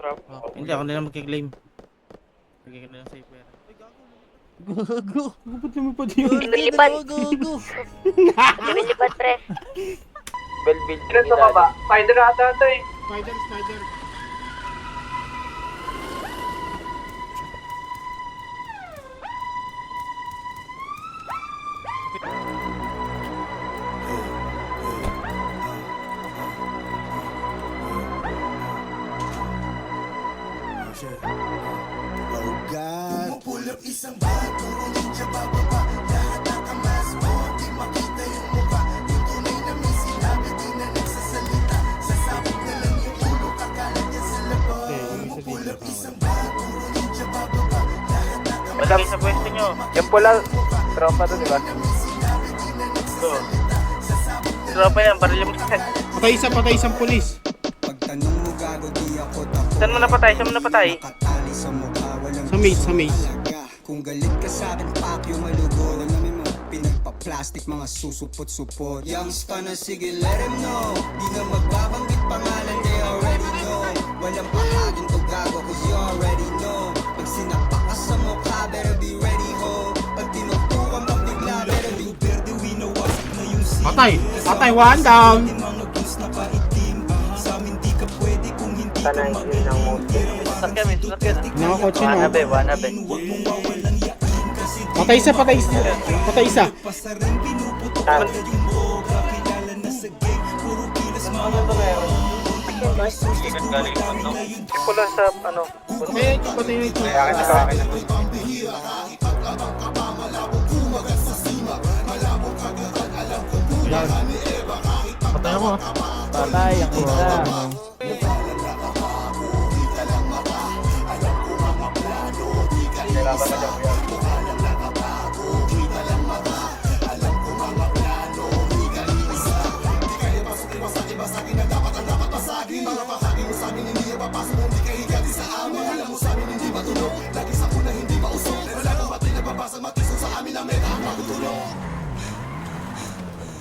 Oh, hindi ako na lang magkiklaim. Bigyan ka na lang sa pera. Gago. Ba't naman pa diyan? Lumilipad. Gago. Lumilipad, pre. Belville. Ilan sa baba? Spider ata ito eh. Spider. Oh God, pumupulap isang bato, ninja bababa, lahat nakamas mo, di makita yung mukha, yung tunay na may sinabi, di na nagsasalita, sasabog na lang yung ulo, kakalat niya sa labas. Pumupulap isang bato, ninja bababa, lahat nakamas. Madami sa pwesto nyo. Yung pula, tropa to, di ba? Oo. Tropa yan, baril mo sa Patay isang pulis. Pagtanong mo gago, di ako tapos. Saan mo napatay? Saan mo napatay? Nakatali sa mukha, walang Sa maze. halaga. Kung galit ka sa akin, pakyo malugo. Alam namin mga pinagpa-plastic, mga susupot-supot. Youngsta na sige, let him know. Di na magbabanggit pangalan, they already know. Walang pahagin to gago, cause you already know. Pag sinapak ka sa mukha, better be ready ho. Pag tinutukan mo bigla, better be verde. Winawasak na yung scene. Patay, one down. Mga goons na paitim. Sa amin di ka pwede kung hindi ka Sana hindi ng mote. Sasakyan, may sasakyan. Nakakotse no. Wanabe. Patay isa. Pula sa ano? Patay na ito. Akin na. Patay ako ah. Patay ang isa. Kailangan na dyan.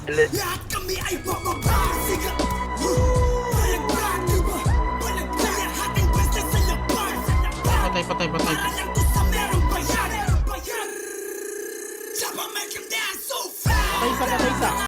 Lahat kami ay bababa.